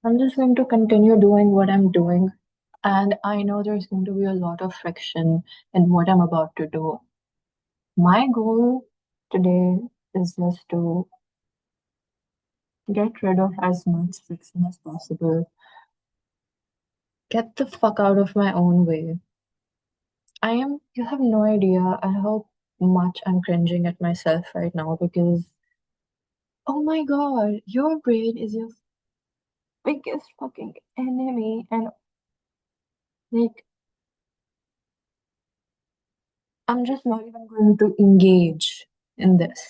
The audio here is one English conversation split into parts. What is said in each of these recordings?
I'm just going to continue doing what I'm doing. And I know there's going to be a lot of friction in what I'm about to do. My goal today is just to get rid of as much friction as possible, get the fuck out of my own way. You have no idea how much I'm cringing at myself right now because, oh my god, your brain is your biggest fucking enemy. And like, I'm just not even going to engage in this.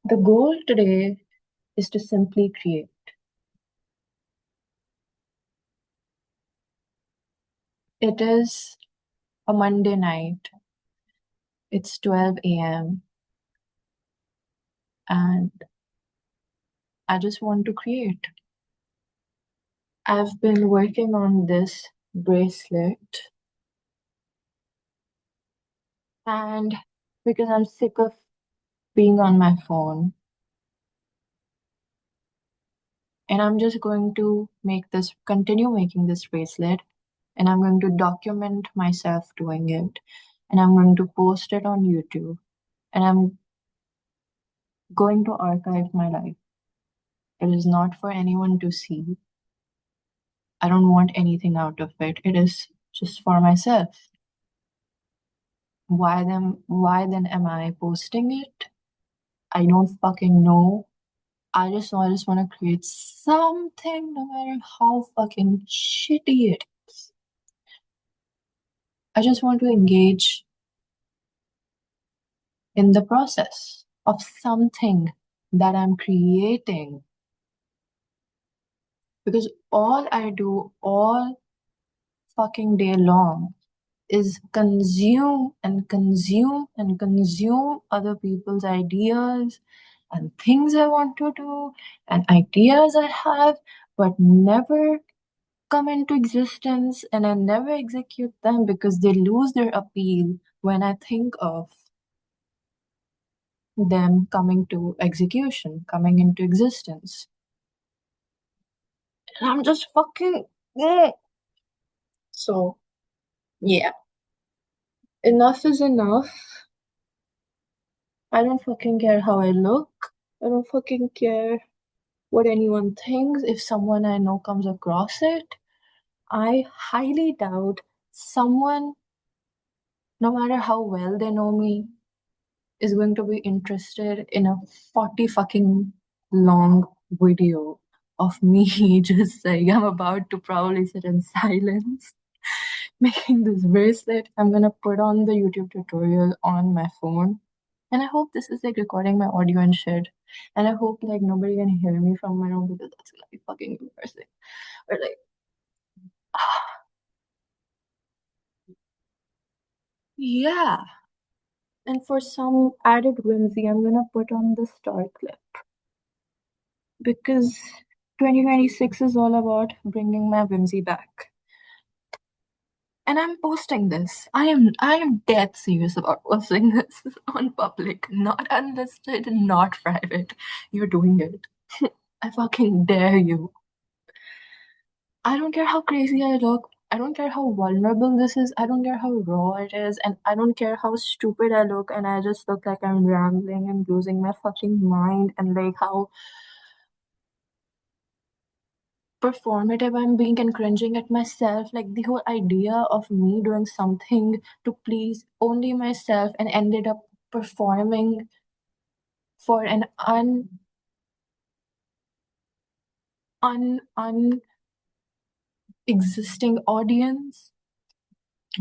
The goal today is to simply create. It is a Monday night. It's 12 a.m. and I just want to create. I've been working on this bracelet and because I'm sick of being on my phone, and I'm just going to continue making this bracelet, and I'm going to document myself doing it, and I'm going to post it on YouTube, and I'm going to archive my life. It is not for anyone to see. I don't want anything out of it. It is just for myself. Why then am I posting it? I don't fucking know. I just want to create something no matter how fucking shitty it is. I just want to engage in the process of something that I'm creating. Because all I do all fucking day long is consume and consume and consume other people's ideas and things I want to do and ideas I have, but never come into existence, and I never execute them because they lose their appeal when I think of them coming to execution, coming into existence. And I'm just fucking. So, yeah, enough is enough. I don't fucking care how I look. I don't fucking care what anyone thinks. If someone I know comes across it, I highly doubt someone, no matter how well they know me, is going to be interested in a 40 fucking long video of me just saying I'm about to probably sit in silence making this bracelet. I'm gonna put on the YouTube tutorial on my phone. And I hope this is like recording my audio and shit. And I hope like nobody can hear me from my room because that's like fucking embarrassing. Or like, yeah. And for some added whimsy, I'm gonna put on the star clip because 2026 is all about bringing my whimsy back. And I'm posting this. I am dead serious about posting this on public, not unlisted, not private. You're doing it. I fucking dare you. I don't care how crazy I look. I don't care how vulnerable this is. I don't care how raw it is. And I don't care how stupid I look. And I just look like I'm rambling and losing my fucking mind. And like how performative I'm being and cringing at myself. Like the whole idea of me doing something to please only myself and ended up performing for an un existing audience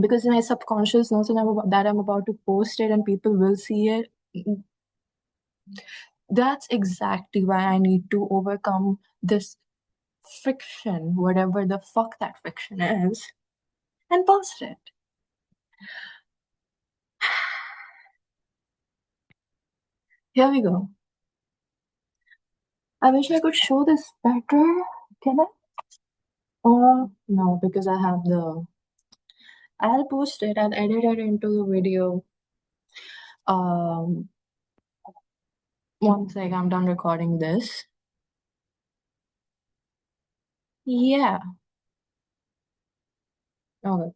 because my subconscious knows that I'm about to post it and people will see it. That's exactly why I need to overcome this friction, whatever the fuck that friction is, and post it. Here we go. I wish I could show this better. Can I? No, because I have the. I'll post it. I'll edit it into the video. Um, once like I'm done recording this. Yeah. Okay.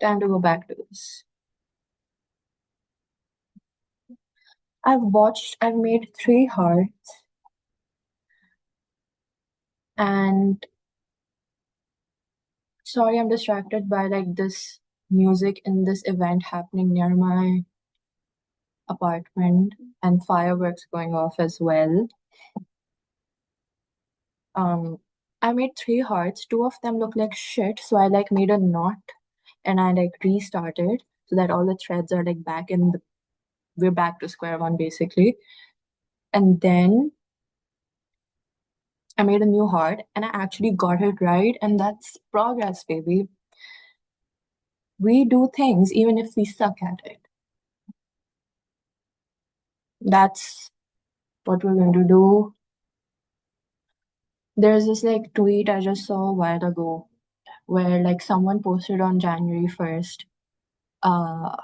Time to go back to this. I've made three hearts, and sorry, I'm distracted by like this music in this event happening near my apartment and fireworks going off as well. Um, I made three hearts. Two of them look like shit, so I like made a knot and I like restarted so that all the threads are like back in the we're back to square one basically. And then I made a new heart and I actually got it right, and that's progress, baby. We do things even if we suck at it. That's what we're going to do. There's this like tweet I just saw a while ago where like someone posted on January 1st, uh,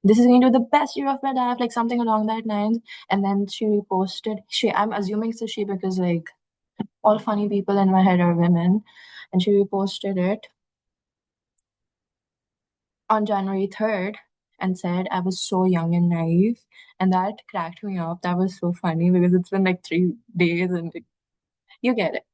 this is going to be the best year of my life, like something along that lines. And then she reposted, I'm assuming it's a she because like all funny people in my head are women. And she reposted it on January 3rd and said, I was so young and naive. And that cracked me up. That was so funny because it's been like 3 days and like, you get it.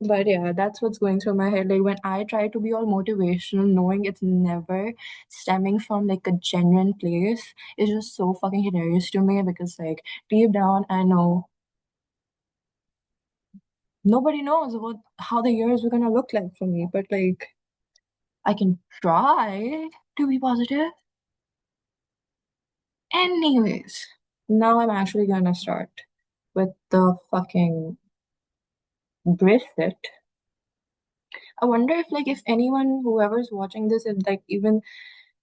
But yeah, that's what's going through my head. Like when I try to be all motivational, knowing it's never stemming from like a genuine place, is just so fucking hilarious to me because like deep down I know nobody knows what how the years are gonna look like for me. But like I can try to be positive. Anyways, now I'm actually gonna start with the fucking bracelet. I wonder if like if anyone whoever's watching this, if like even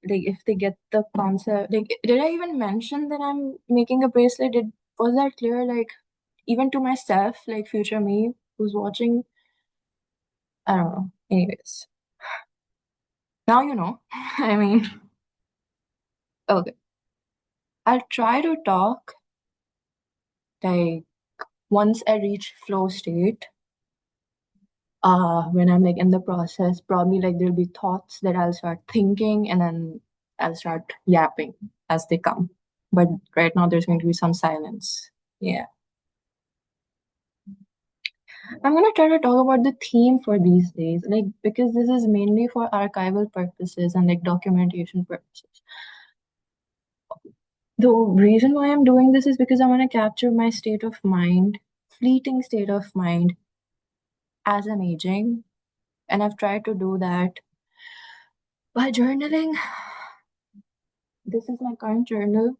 like if they get the concept, like did I even mention that I'm making a bracelet? Was that clear, like even to myself, like future me who's watching? I don't know. Anyways, now you know. I mean, okay, I'll try to talk like once I reach flow state. When I'm like in the process, probably like there'll be thoughts that I'll start thinking and then I'll start yapping as they come. But right now there's going to be some silence. Yeah. I'm gonna try to talk about the theme for these days, like because this is mainly for archival purposes and like documentation purposes. The reason why I'm doing this is because I want to capture my state of mind, fleeting state of mind as I'm aging, and I've tried to do that by journaling. This is my current journal.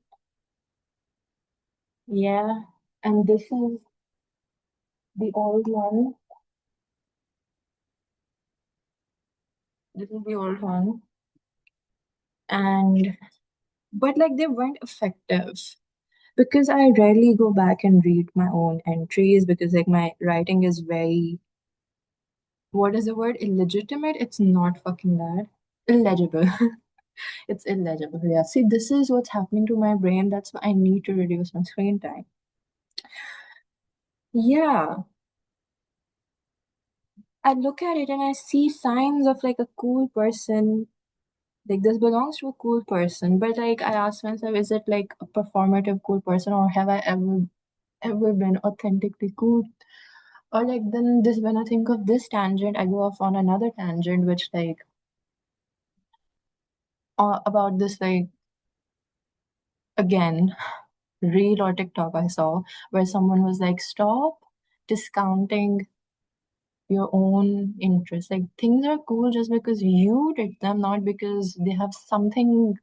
Yeah, and this is the old one. This is the old one, and but like they weren't effective because I rarely go back and read my own entries because like my writing is very, what is the word? Illegitimate? It's not fucking that. Illegible. It's illegible. Yeah. See, this is what's happening to my brain. That's why I need to reduce my screen time. Yeah. I look at it and I see signs of like a cool person. Like this belongs to a cool person. But like I ask myself, is it like a performative cool person or have I ever been authentically cool? Or like then this when I think of this tangent, I go off on another tangent, which like about this like again reel or TikTok I saw where someone was like, stop discounting your own interests. Like things are cool just because you did them, not because they have something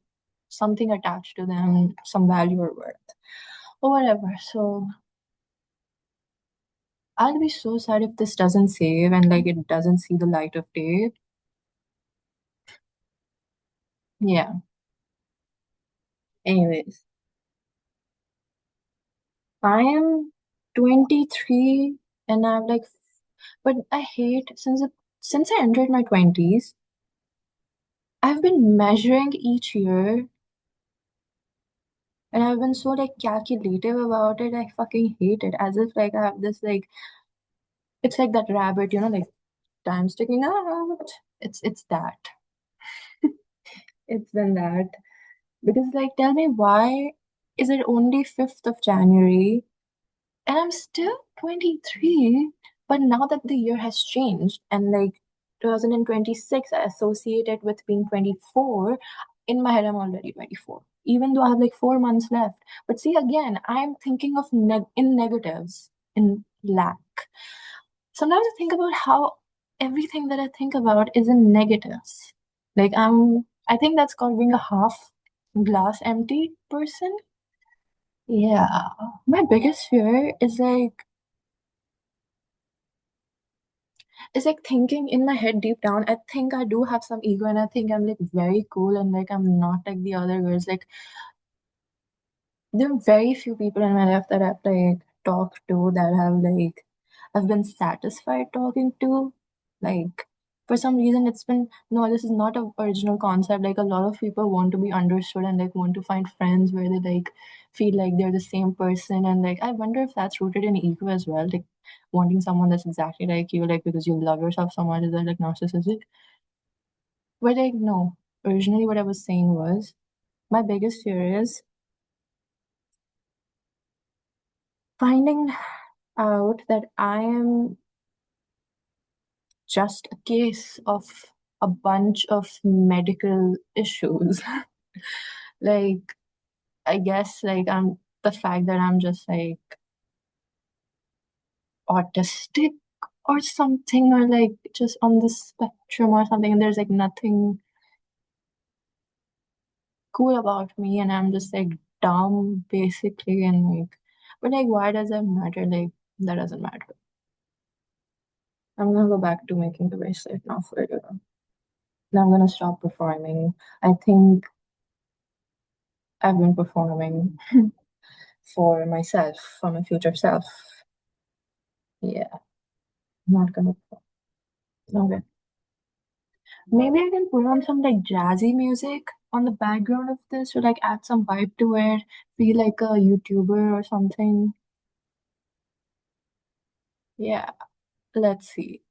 attached to them, some value or worth or whatever. So I'll be so sad if this doesn't save and like it doesn't see the light of day. Yeah. Anyways. I am 23 and I'm like, but I hate since I entered my 20s, I've been measuring each year and I've been so like calculative about it. I fucking hate it. As if like I have this like It's like that rabbit, like time sticking out. It's that. It's been that. Because like tell me why is it only 5th of January and I'm still 23, but now that the year has changed and like 2026 I associate it with being 24, in my head I'm already 24. Even though I have like 4 months left. But see again, I'm thinking of in negatives, in lack. Sometimes I think about how everything that I think about is in negatives. Like I think that's called being a half glass empty person. Yeah. My biggest fear is like thinking in my head deep down, I think I do have some ego and I think I'm like very cool and like I'm not like the other girls. Like there are very few people in my life that I've like talked to that have like I've been satisfied talking to. Like for some reason it's been no, this is not a original concept. Like a lot of people want to be understood and like want to find friends where they like feel like they're the same person and like I wonder if that's rooted in ego as well. Like wanting someone that's exactly like you, like because you love yourself so much, is that like narcissistic? But like no. Originally what I was saying was my biggest fear is finding out that I am just a case of a bunch of medical issues. Like, I guess, like, I'm the fact that I'm just like autistic or something, or like just on the spectrum or something, and there's like nothing cool about me, and I'm just like dumb basically, and like, but like, why does that matter? Like, that doesn't matter. I'm gonna go back to making the bracelet now for you. Now I'm gonna stop performing. I think I've been performing for myself, for my future self. Yeah, I'm not gonna. Okay. Maybe I can put on some like jazzy music on the background of this or like add some vibe to it, be like a YouTuber or something. Yeah, let's see.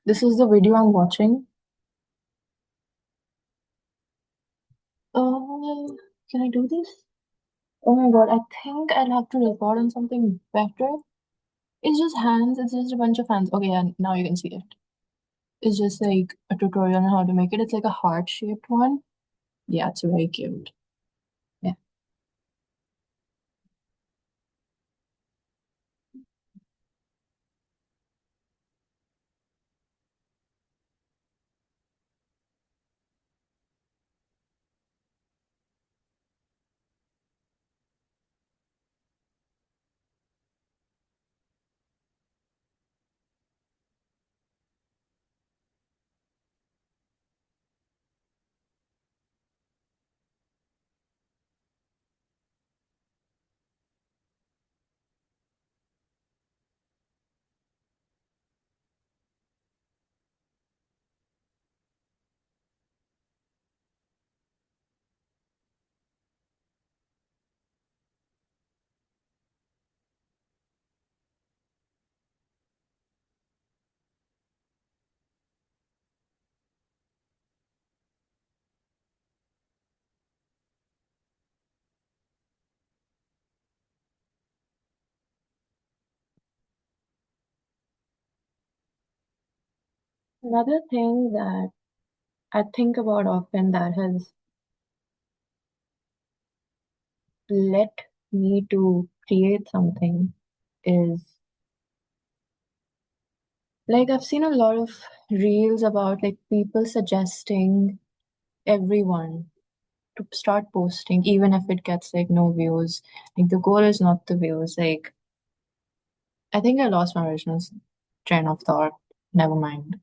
This is the video I'm watching. Uh, can I do this? Oh my god, I think I'll have to record on something better. It's just hands, it's just a bunch of hands. Okay, yeah, now you can see it. It's just like a tutorial on how to make it. It's like a heart-shaped one. Yeah, it's very cute. Yeah. Another thing that I think about often that has led me to create something is like I've seen a lot of reels about like people suggesting everyone to start posting, even if it gets like no views. Like the goal is not the views. Like I think I lost my original train of thought. Never mind.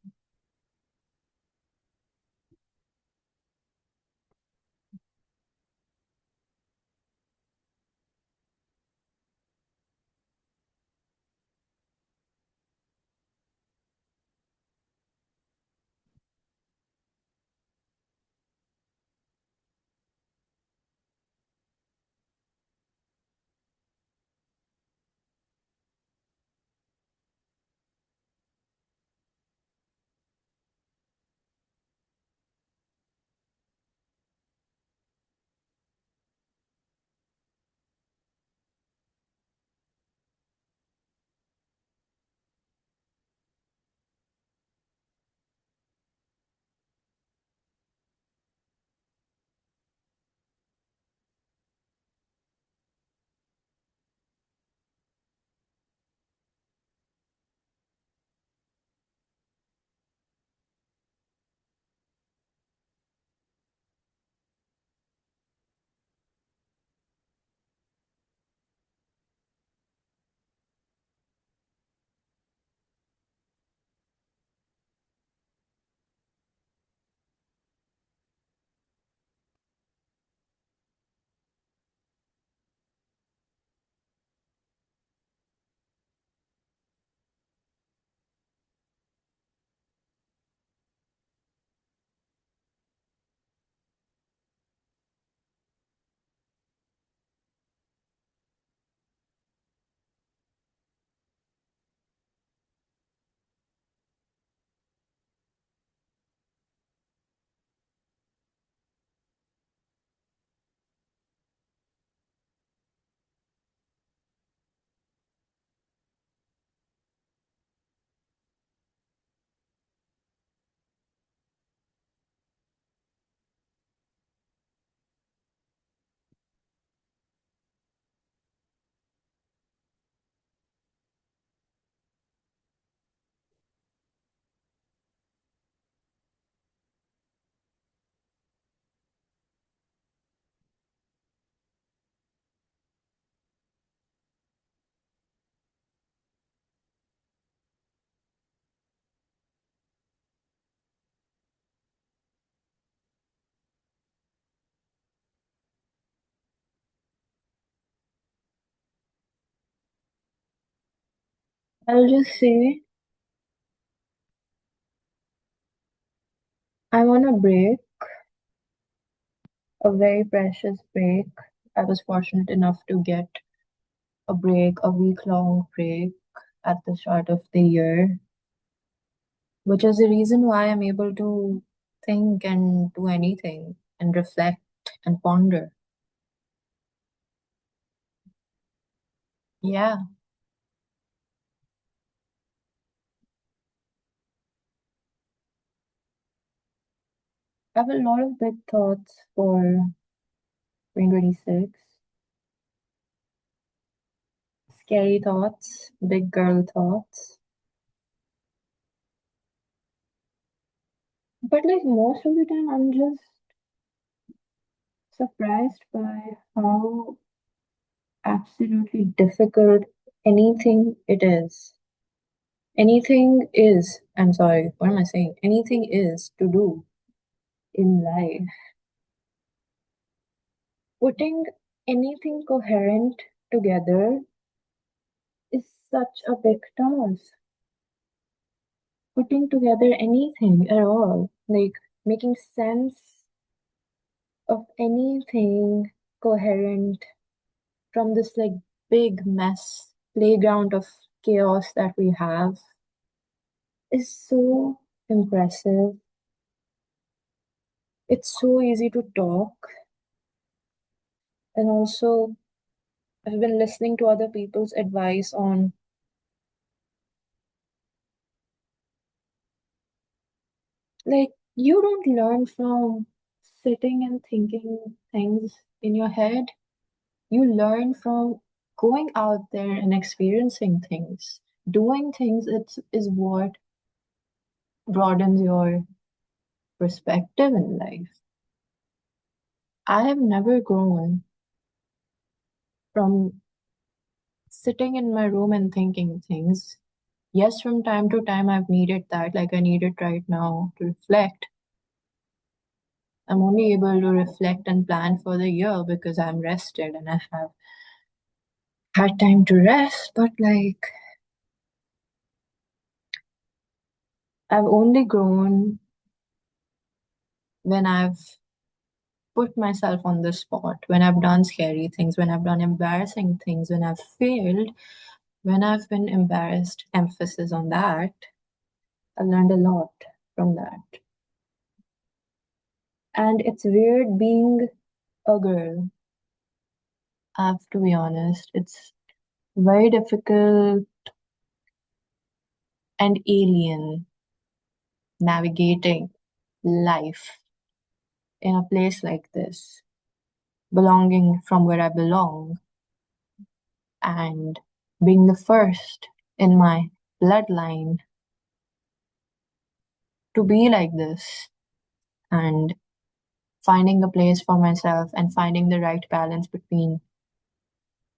I'll just say I'm on a break, a very precious break. I was fortunate enough to get a break, a week-long break at the start of the year, which is the reason why I'm able to think and do anything and reflect and ponder. Yeah, I have a lot of big thoughts for 2026. Scary thoughts, big girl thoughts. But like most of the time, I'm just surprised by how absolutely difficult anything it is. I'm sorry, what am I saying? Anything is to do in life. Putting anything coherent together is such a big task. Putting together anything at all, like making sense of anything coherent from this like big mess playground of chaos that we have is so impressive. It's so easy to talk, and also I've been listening to other people's advice on like you don't learn from sitting and thinking things in your head. You learn from going out there and experiencing things. Doing things is what broadens your perspective in life. I have never grown from sitting in my room and thinking things. Yes, from time to time I've needed that, like I need it right now to reflect. I'm only able to reflect and plan for the year because I'm rested and I have had time to rest, but like I've only grown when I've put myself on the spot, when I've done scary things, when I've done embarrassing things, when I've failed, when I've been embarrassed, emphasis on that. I learned a lot from that. And it's weird being a girl. I have to be honest. It's very difficult and alien navigating life in a place like this, belonging from where I belong, and being the first in my bloodline to be like this, and finding a place for myself and finding the right balance between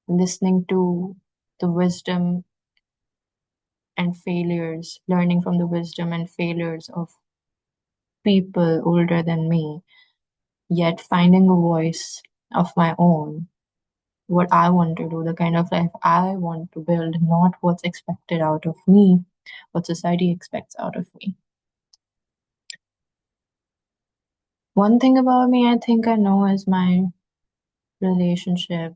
listening to the wisdom and failures, learning from the wisdom and failures of people older than me, yet finding a voice of my own, what I want to do, the kind of life I want to build, not what's expected out of me, what society expects out of me. One thing about me I think I know is my relationship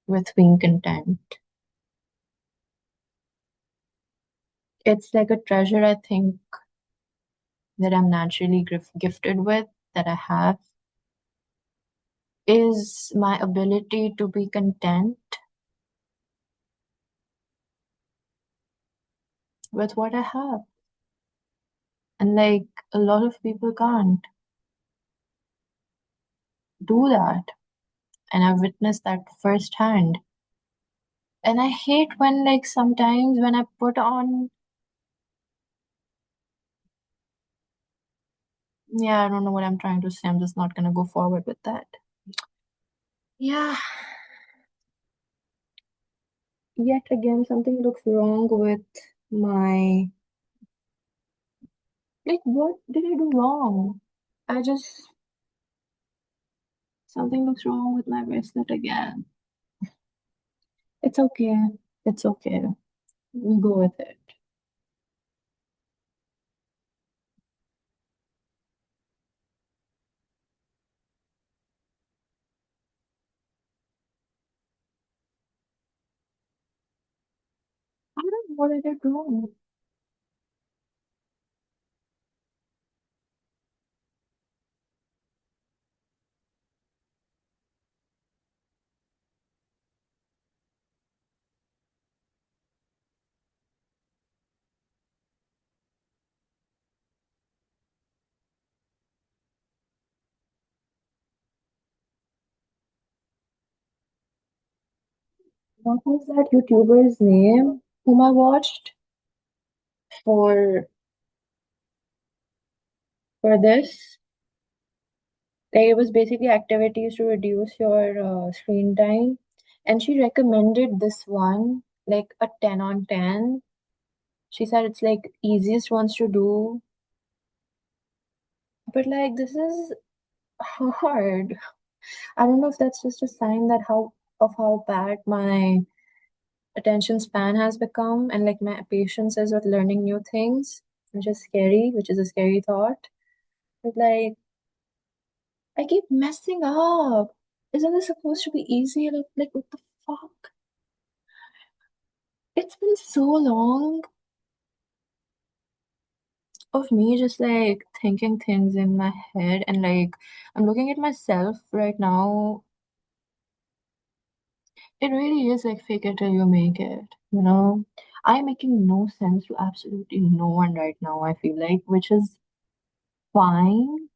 with being content. It's like a treasure I think that I'm naturally gifted with, that I have, is my ability to be content with what I have. And like a lot of people can't do that. And I've witnessed that firsthand. And I hate when, like, sometimes when I put on, yeah, I don't know what I'm trying to say. I'm just not gonna go forward with that. Yeah, yet again, something looks wrong with my, like, what did I do wrong? I just, something looks wrong with my bracelet again. It's okay. It's okay. We go with it. I don't know what I did wrong. What was that YouTuber's name whom I watched for this? Like it was basically activities to reduce your screen time, and she recommended this one like a 10 on 10. She said it's like easiest ones to do, but like this is hard. I don't know if that's just a sign that how bad my attention span has become and like my patience is with learning new things, which is a scary thought. But like I keep messing up. Isn't this supposed to be easy? Like what the fuck? It's been so long of me just like thinking things in my head and like I'm looking at myself right now. It really is like fake it till you make it, you know? I'm making no sense to absolutely no one right now, I feel like, which is fine.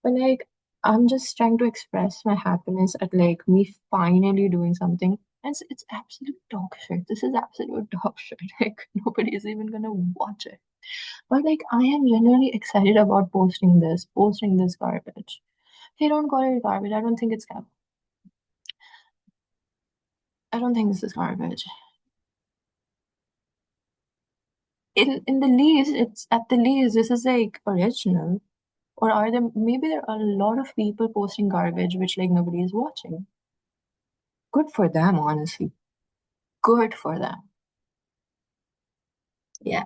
But like, I'm just trying to express my happiness at like me finally doing something. And it's absolute dog shit. This is absolute dog shit. Like, nobody's even gonna watch it. But like, I am genuinely excited about posting this garbage. Hey, don't call it garbage. I don't think this is garbage. In the least, it's at the least, this is like original. Or are there maybe there are a lot of people posting garbage which like nobody is watching. Good for them, honestly. Good for them. Yeah.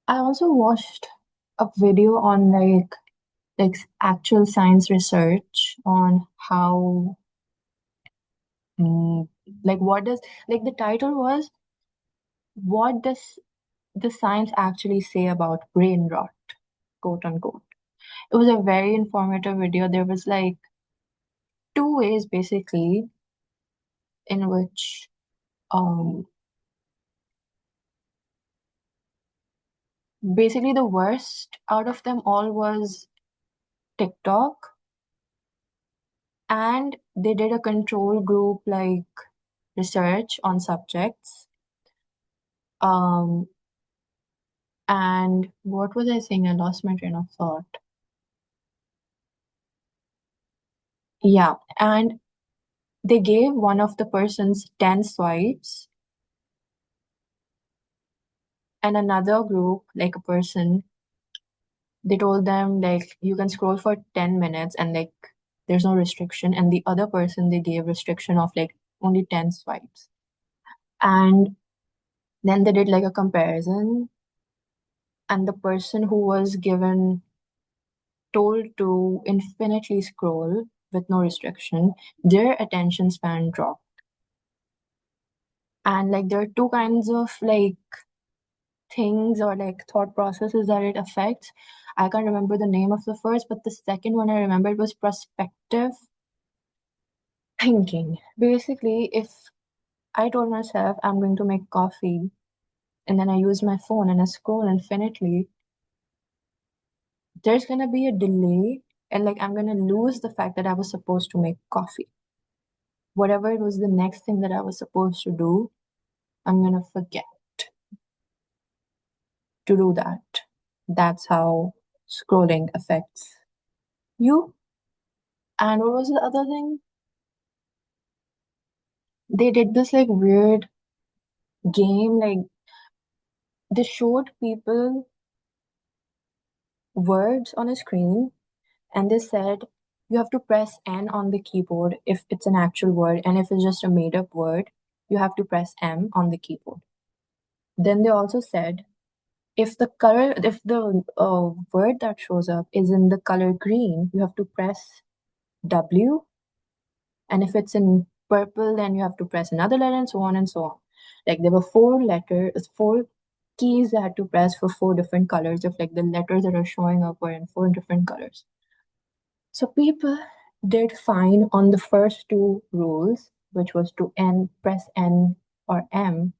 I also watched a video on like actual science research on how mm, like what does like the title was what does the science actually say about brain rot, quote unquote. It was a very informative video. There was like two ways basically in which um basically the worst out of them all was TikTok, and they did a control group like research on subjects. Um, and what was I saying? I lost my train of thought. Yeah, and they gave one of the persons 10 swipes, and another group, like a person, they told them like you can scroll for 10 minutes and like there's no restriction. And the other person, they gave restriction of like only 10 swipes. And then they did like a comparison, and the person who was given told to infinitely scroll with no restriction, their attention span dropped. And like there are two kinds of like things or like thought processes that it affects. I can't remember the name of the first, but the second one I remembered was prospective thinking. Basically, if I told myself I'm going to make coffee and then I use my phone and I scroll infinitely, there's gonna be a delay and like I'm gonna lose the fact that I was supposed to make coffee. Whatever it was the next thing that I was supposed to do, I'm gonna forget to do that. That's how scrolling affects you. And what was the other thing? They did this like weird game, like they showed people words on a screen and they said you have to press N on the keyboard if it's an actual word, and if it's just a made up word, you have to press M on the keyboard. Then they also said if the word that shows up is in the color green, you have to press W, and if it's in purple, then you have to press another letter, and so on and so on. Like there were four keys I had to press for four different colors of like the letters that are showing up were in four different colors. So people did fine on the first two rules, which was to press N or M,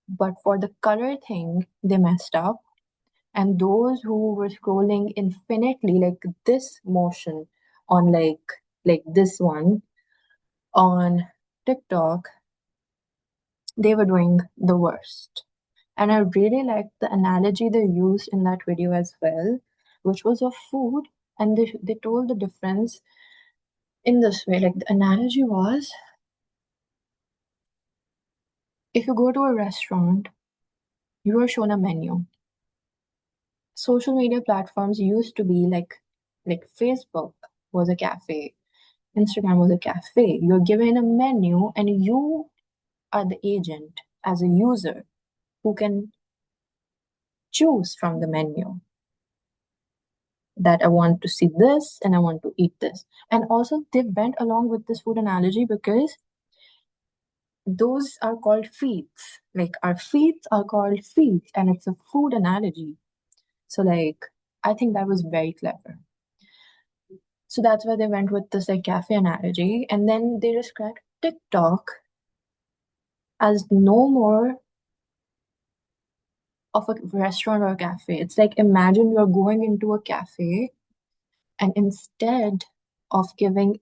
but for the color thing, they messed up. And those who were scrolling infinitely, like this motion on like this one on TikTok, they were doing the worst. And I really liked the analogy they used in that video as well, which was of food. And they told the difference in this way. Like the analogy was, if you go to a restaurant, you are shown a menu. Social media platforms used to be like Facebook was a cafe, Instagram was a cafe. You're given a menu and you are the agent as a user who can choose from the menu that I want to see this and I want to eat this. And also, they went along with this food analogy because those are called feeds. Like our feeds are called feeds, and it's a food analogy. So, like, I think that was very clever. So that's why they went with this like cafe analogy, and then they described TikTok as no more of a restaurant or a cafe. It's like imagine you're going into a cafe, and instead of being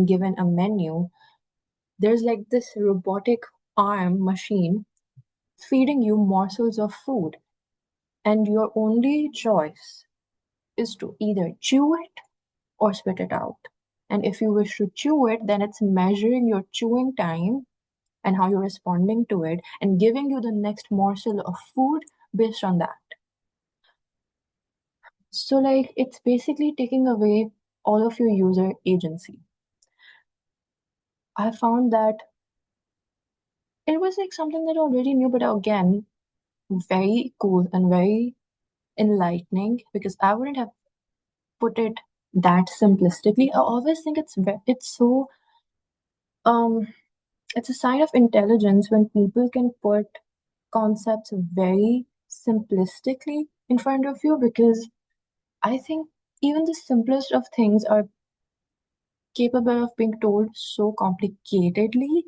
given a menu, there's like this robotic arm machine feeding you morsels of food, and your only choice is to either chew it or spit it out. And if you wish to chew it, then it's measuring your chewing time and how you're responding to it and giving you the next morsel of food based on that. So, like, it's basically taking away all of your user agency. I found that it was like something that I already knew, but again, very cool and very enlightening because I wouldn't have put it that simplistically. I always think it's so um it's a sign of intelligence when people can put concepts very simplistically in front of you because I think even the simplest of things are capable of being told so complicatedly.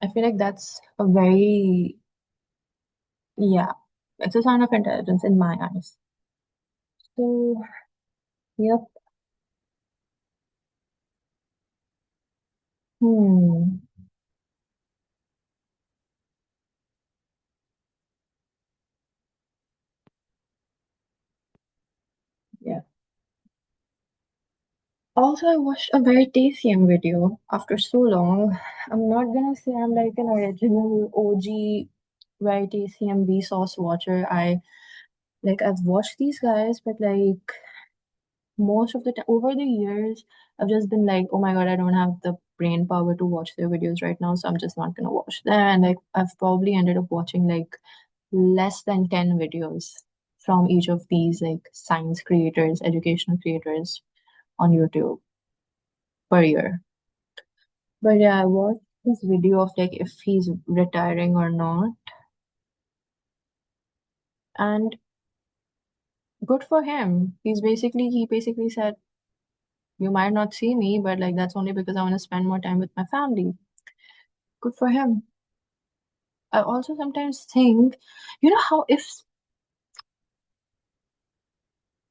I feel like that's a very, yeah, it's a sign of intelligence in my eyes. So, yep. Hmm. Yeah. Also, I watched a very TCM video after so long. I'm not gonna say I'm like an original OG very TCM Vsauce watcher. I've watched these guys, but like most of the time over the years, I've just been like, oh my god, I don't have the brain power to watch their videos right now, so I'm just not gonna watch them. And like I've probably ended up watching like less than 10 videos from each of these like science creators, educational creators on YouTube per year. But yeah, I watched this video of like if he's retiring or not, and good for him. He basically said, "You might not see me, but like that's only because I want to spend more time with my family." Good for him. I also sometimes think, how if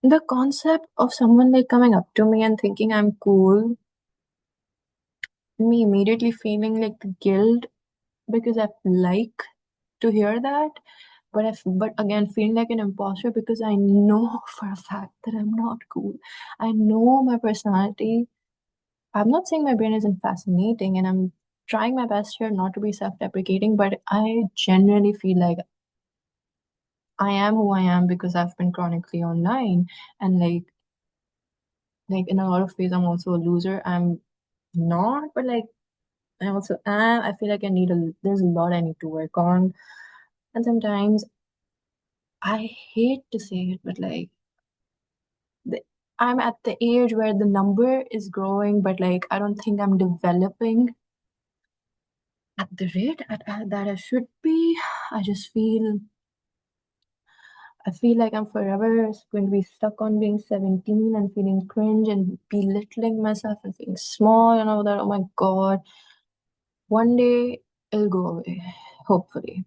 the concept of someone like coming up to me and thinking I'm cool, me immediately feeling like guilt because I like to hear that, but again feeling like an imposter because I know for a fact that I'm not cool. I know my personality. I'm not saying my brain isn't fascinating, and I'm trying my best here not to be self-deprecating, but I genuinely feel like I am who I am because I've been chronically online, and like in a lot of ways I'm also a loser. I'm not, but like I also am. I feel like there's a lot I need to work on. And sometimes I hate to say it, but like, the, I'm at the age where the number is growing, but like, I don't think I'm developing at the rate that I should be. I just I feel like I'm forever going to be stuck on being 17 and feeling cringe and belittling myself and feeling small and all that. Oh my God. One day it'll go away, hopefully.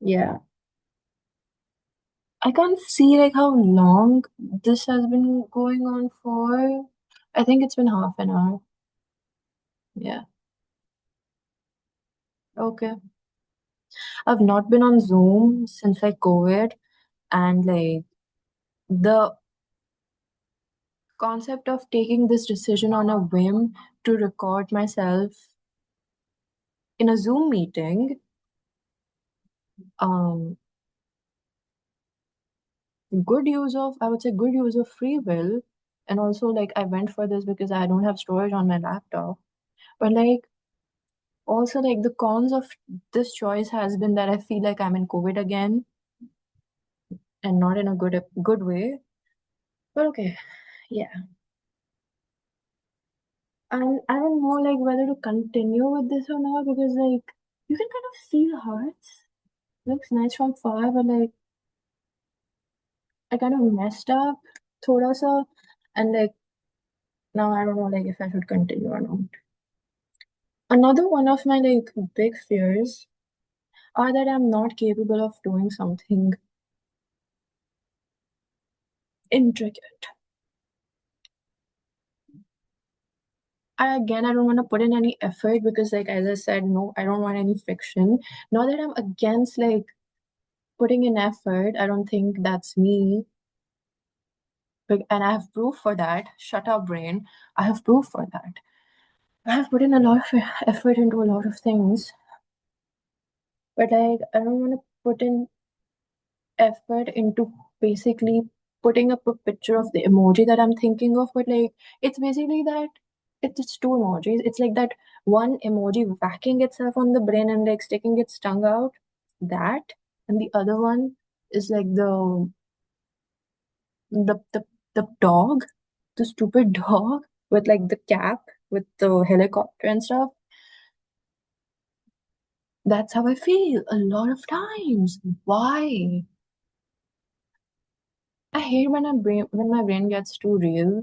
Yeah. I can't see like how long this has been going on for. I think it's been half an hour. Yeah. Okay. I've not been on Zoom since like COVID, and like the concept of taking this decision on a whim to record myself in a Zoom meeting, um, I would say good use of free will. And also, like, I went for this because I don't have storage on my laptop. But, like, also, like, the cons of this choice has been that I feel like I'm in COVID again and not in a good way. But okay, yeah. And I don't know, like, whether to continue with this or not because, like, you can kind of see the hearts. Looks nice from far, but, like, I kind of messed up, thoda sa. And, like, now I don't know, like, if I should continue or not. Another one of my like big fears are that I'm not capable of doing something intricate. I don't want to put in any effort because, like, as I said, no, I don't want any fiction. Not that I'm against like putting in effort. I don't think that's me. But, and I have proof for that. Shut up, brain. I have proof for that. I have put in a lot of effort into a lot of things, but like, I don't want to put in effort into basically putting up a picture of the emoji that I'm thinking of, but like it's basically that it's two emojis. It's like that one emoji whacking itself on the brain and like sticking its tongue out. That and the other one is like the the the dog, the stupid dog with like the cap with the helicopter and stuff. That's how I feel a lot of times. Why? I hate when my brain gets too real.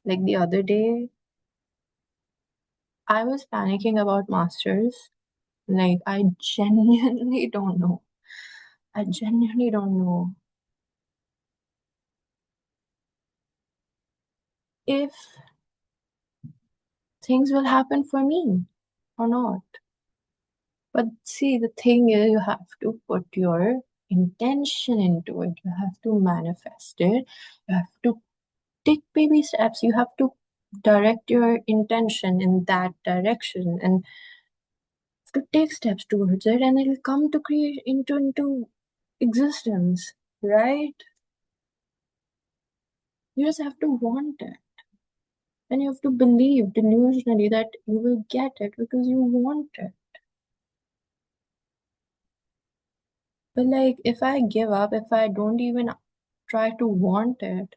Like the other day, I was panicking about masters. Like, I genuinely don't know. I genuinely don't know if things will happen for me or not. But see, the thing is, you have to put your intention into it. You have to manifest it. You have to take baby steps. You have to direct your intention in that direction and to take steps towards it, and it'll come to create into existence, right? You just have to want it. And you have to believe delusionally that you will get it because you want it. But like, if I give up, if I don't even try to want it,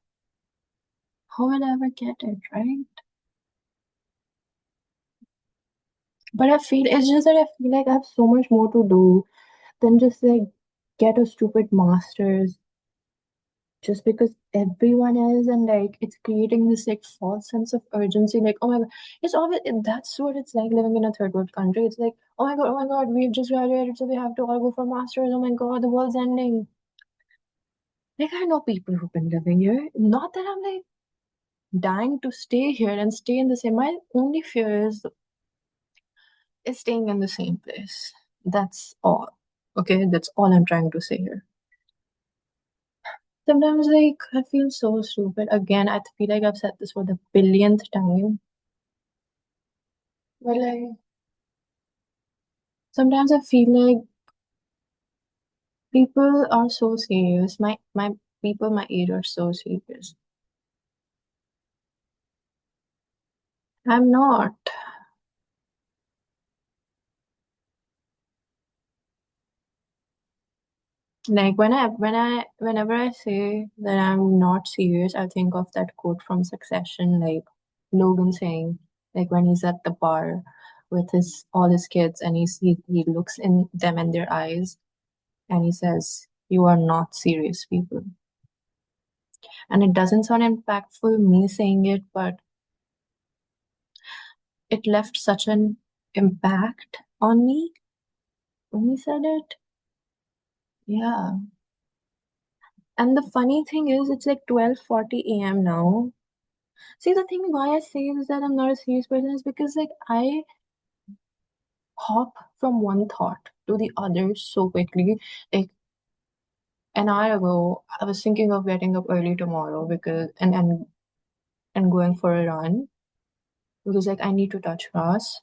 how will I ever get it, right? But I feel it's just that I feel like I have so much more to do than just like get a stupid master's just because everyone is, and like it's creating this like false sense of urgency, like, oh my god, it's always that's what it's like living in a third world country. It's like, oh my god, we've just graduated, so we have to all go for masters. Oh my god, the world's ending. Like, I know people who've been living here, not that I'm like dying to stay here and stay in the same. My only fear is staying in the same place. That's all. Okay, that's all I'm trying to say here. Sometimes, like, I feel so stupid. Again, I feel like I've said this for the billionth time. But, like, sometimes I feel like people are so serious. My people my age are so serious. I'm not. Like whenever I say that I'm not serious, I think of that quote from Succession, like Logan saying, like when he's at the bar with his all his kids and he looks in them in their eyes and he says, "You are not serious people." And it doesn't sound impactful me saying it, but it left such an impact on me when he said it. Yeah. And the funny thing is, it's like 12:40 a.m. now. See, the thing why I say is that I'm not a serious person is because like I hop from one thought to the other so quickly. Like an hour ago, I was thinking of getting up early tomorrow because and going for a run because like I need to touch grass.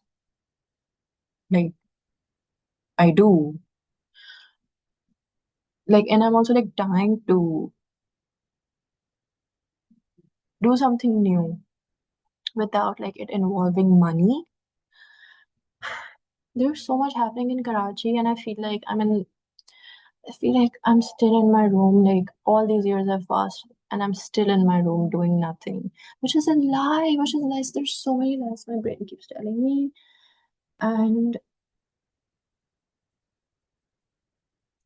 Like I do. Like and I'm also like dying to do something new without like it involving money. There's so much happening in Karachi and I feel like I'm still in my room, like all these years have passed, and I'm still in my room doing nothing, which is a lie, which is lies. There's so many lies my brain keeps telling me. And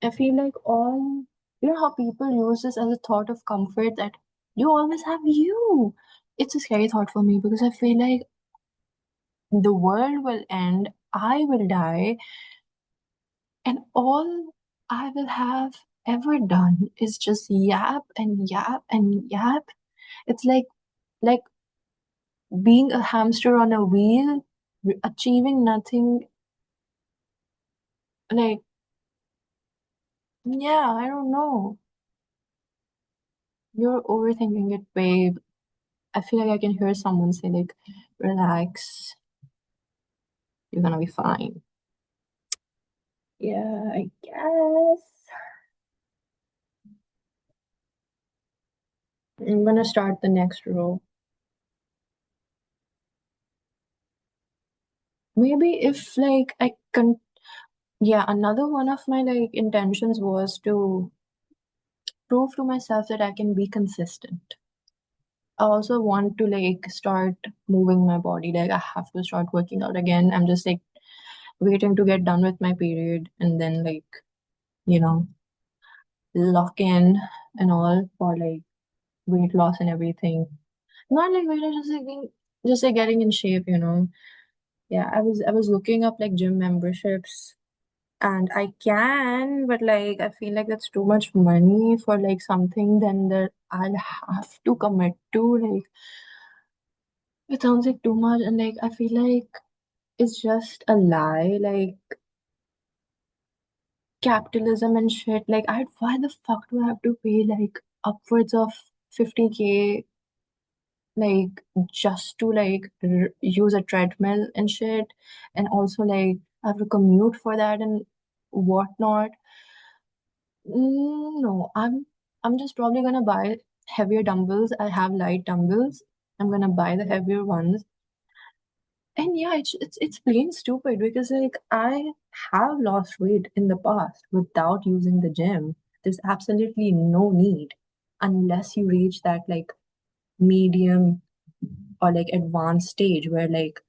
I feel like you know how people use this as a thought of comfort that you always have you. It's a scary thought for me because I feel like the world will end, I will die, and all I will have ever done is just yap and yap and yap. It's like being a hamster on a wheel, achieving nothing. Like, yeah, I don't know. You're overthinking it, babe. I feel like I can hear someone say like, relax, you're gonna be fine. Yeah, I guess. I'm gonna start the next row. Maybe if like I can, yeah, another one of my like intentions was to prove to myself that I can be consistent. I also want to like start moving my body. Like I have to start working out again. I'm just like waiting to get done with my period and then like, you know, lock in and all for like weight loss and everything. Not like weight loss, just like just like getting in shape, you know. Yeah, I was looking up like gym memberships and I can, but like I feel like that's too much money for like something then that I'll have to commit to. Like it sounds like too much and like I feel like it's just a lie. Like capitalism and shit. Like why the fuck do I have to pay like upwards of 50K like just to like use a treadmill and shit and also like I have to commute for that and whatnot. No, I'm just probably gonna buy heavier dumbbells. I have light dumbbells. I'm gonna buy the heavier ones. And yeah, it's plain stupid because like I have lost weight in the past without using the gym. There's absolutely no need unless you reach that like medium or like advanced stage where like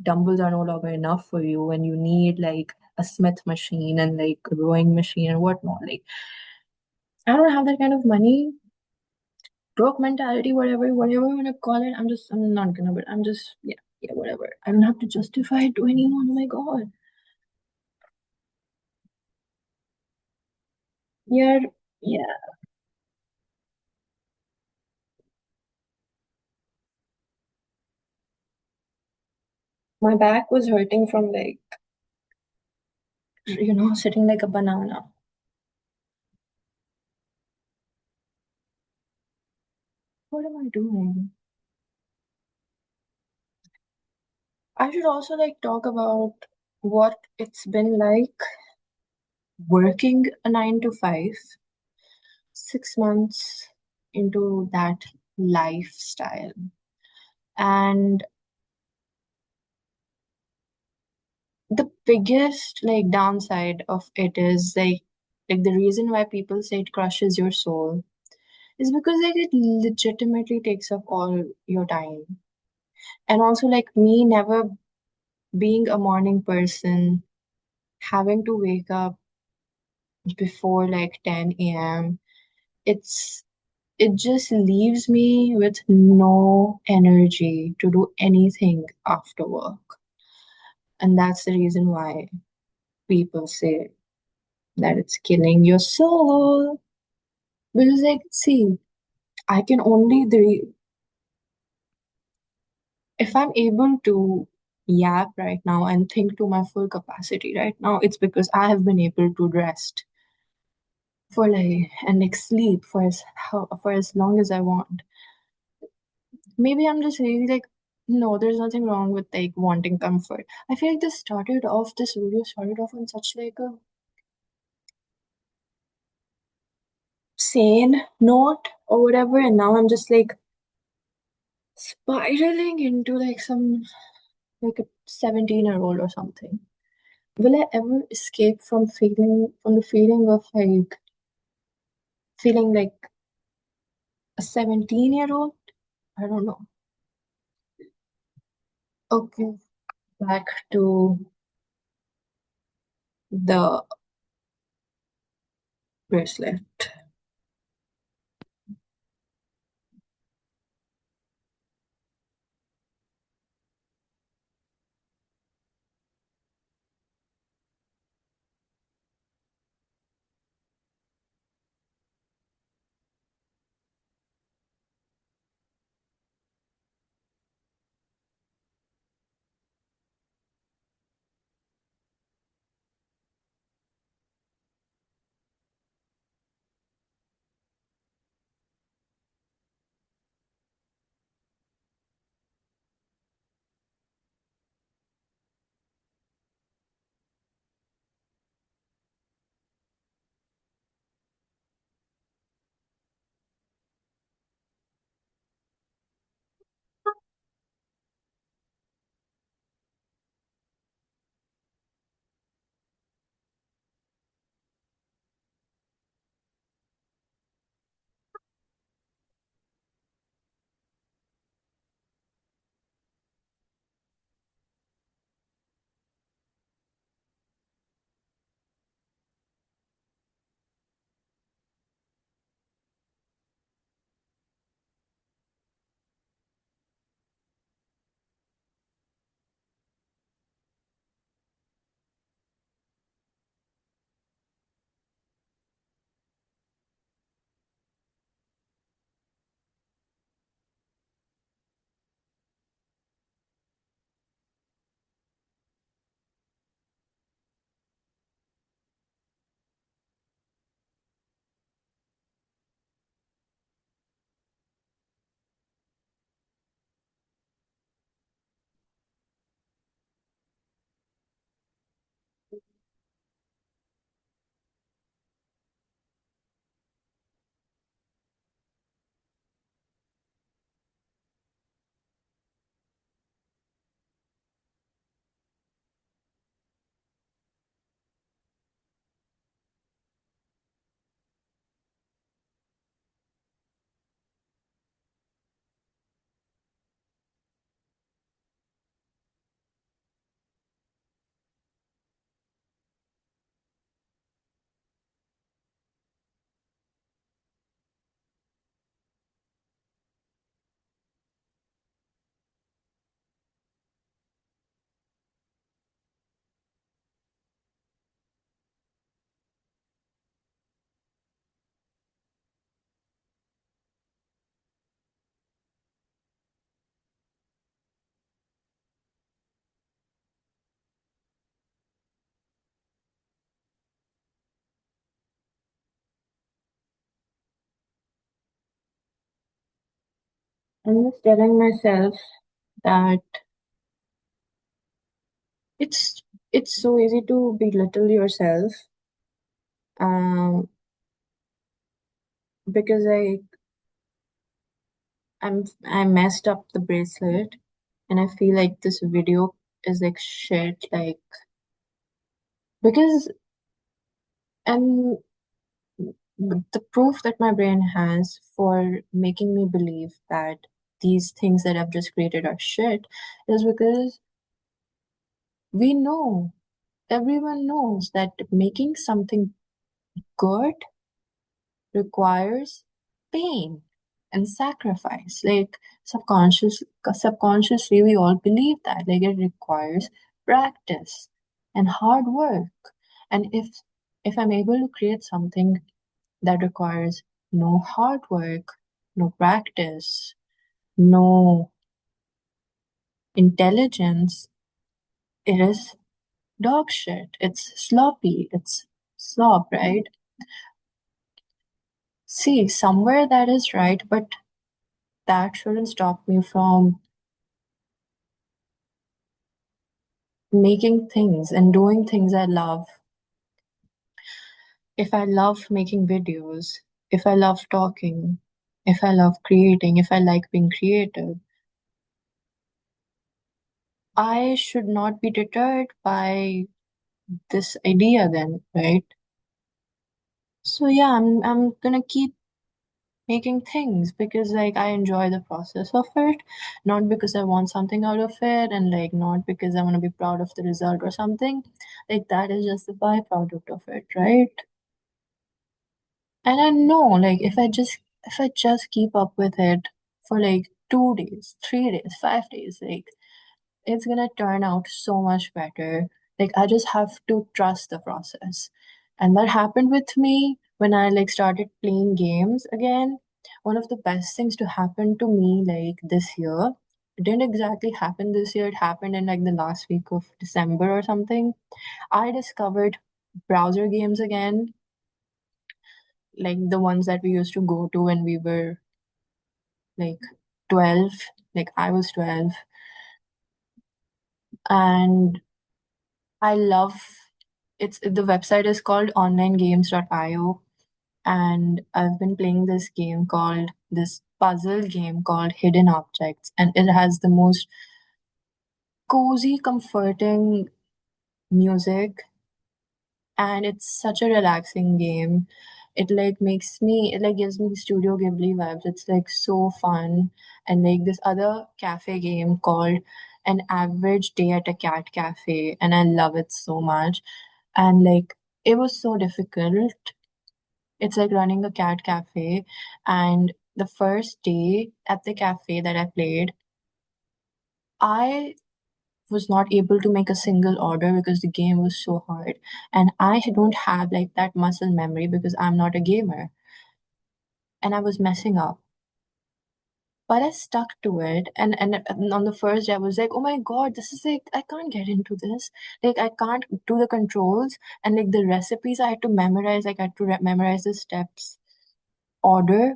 dumbbells are no longer enough for you and you need like a Smith machine and like a rowing machine and whatnot. Like I don't have that kind of money, broke mentality, whatever you wanna call it. I'm not gonna, but I'm just yeah, whatever. I don't have to justify it to anyone. Oh my God. Yeah, yeah. My back was hurting from like, sitting like a banana. What am I doing? I should also like talk about what it's been like working a 9 to 5, 6 months into that lifestyle. And the biggest like downside of it is like Like the reason why people say it crushes your soul is because like it legitimately takes up all your time. And also like me never being a morning person, having to wake up before like 10 a.m. It's it just leaves me with no energy to do anything after work. And that's the reason why people say that it's killing your soul. Because like see, I can only if I'm able to yap right now and think to my full capacity right now, it's because I have been able to rest for like and like sleep for as long as I want. Maybe I'm just really like, no, there's nothing wrong with like wanting comfort. I feel like this video started off on such like a sane note or whatever, and now I'm just like spiraling into like some like a 17-year-old or something. Will I ever escape from the feeling of like feeling like a 17-year-old? I don't know. Okay, back to the bracelet. I'm just telling myself that it's it's so easy to belittle yourself um because I messed up the bracelet and I feel like this video is like shit like because and the proof that my brain has for making me believe that these things that I've just created are shit is because we know, everyone knows that making something good requires pain and sacrifice. Like subconsciously, we all believe that. Like it requires practice and hard work. And if I'm able to create something that requires no hard work, no practice, no intelligence, it is dog shit. It's sloppy. It's slop, right? See, somewhere that is right, but that shouldn't stop me from making things and doing things I love. If I love making videos, if I love talking, if I love creating, if I like being creative, I should not be deterred by this idea then, right? So yeah, I'm gonna keep making things because like I enjoy the process of it, not because I want something out of it, and like not because I want to be proud of the result or something. Like that is just the byproduct of it, right? And I know like if I just keep up with it for like 2 days, 3 days, 5 days, like it's gonna turn out so much better. Like I just have to trust the process. And that happened with me when I like started playing games again. One of the best things to happen to me like this year, it didn't exactly happen this year, it happened in like the last week of December or something. I discovered browser games again, like the ones that we used to go to when we were like 12, like I was 12. And I love it's the website is called onlinegames.io, and I've been playing this puzzle game called Hidden Objects, and it has the most cozy, comforting music, and it's such a relaxing game. It like gives me Studio Ghibli vibes. It's like so fun. And like this other cafe game called An Average Day at a Cat Cafe, and I love it so much. And like it was so difficult. It's like running a cat cafe, and the first day at the cafe that I played, I was not able to make a single order because the game was so hard. And I don't have like that muscle memory because I'm not a gamer. And I was messing up. But I stuck to it. And on the first day, I was like, oh my God, this is like, I can't get into this. Like, I can't do the controls. And like the recipes I had to memorize, like, I had to memorize the steps, order,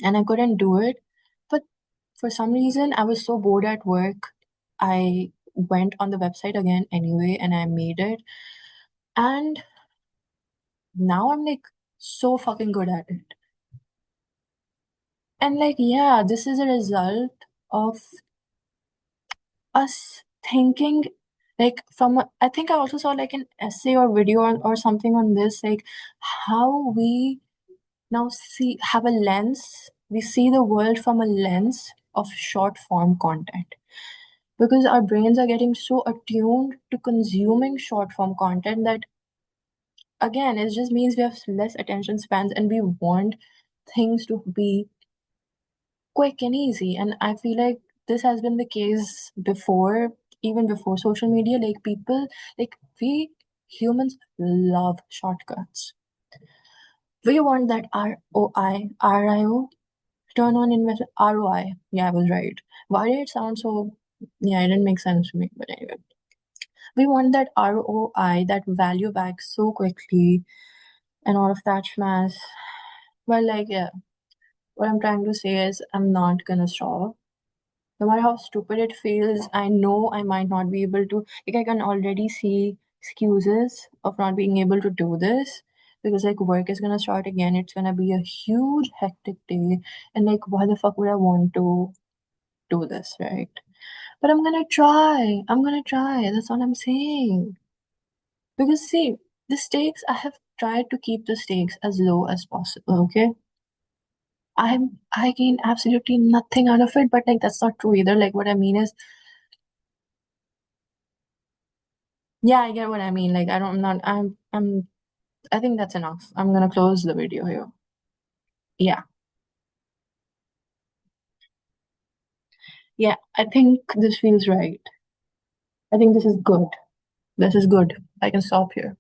and I couldn't do it. But for some reason, I was so bored at work. I went on the website again anyway and I made it. And now I'm like so fucking good at it. And like, yeah, this is a result of us thinking like I think I also saw like an essay or video or something on this, like how we now have a lens, we see the world from a lens of short form content because our brains are getting so attuned to consuming short form content that again it just means we have less attention spans and we want things to be quick and easy. And I feel like this has been the case before, even before social media. Like people, like we humans love shortcuts. We want that ROI, turn on investment ROI. Yeah, I was right. Why did it sound so? Yeah, it didn't make sense to me. But anyway, we want that ROI, that value back so quickly, and all of that schmaz. Well, like yeah, what I'm trying to say is I'm not gonna stop. No matter how stupid it feels, I know I might not be able to. Like, I can already see excuses of not being able to do this because, like, work is gonna start again. It's gonna be a huge, hectic day. And, like, why the fuck would I want to do this, right? But I'm gonna try. I'm gonna try. That's all I'm saying. Because, see, the stakes I have try to keep the stakes as low as possible, okay? I gain absolutely nothing out of it, but like that's not true either. Like what I mean is, yeah, I get what I mean. Like I don't, I'm not, I think that's enough. I'm gonna close the video here. Yeah, yeah, I think this feels right. I think this is good. This is good. I can stop here.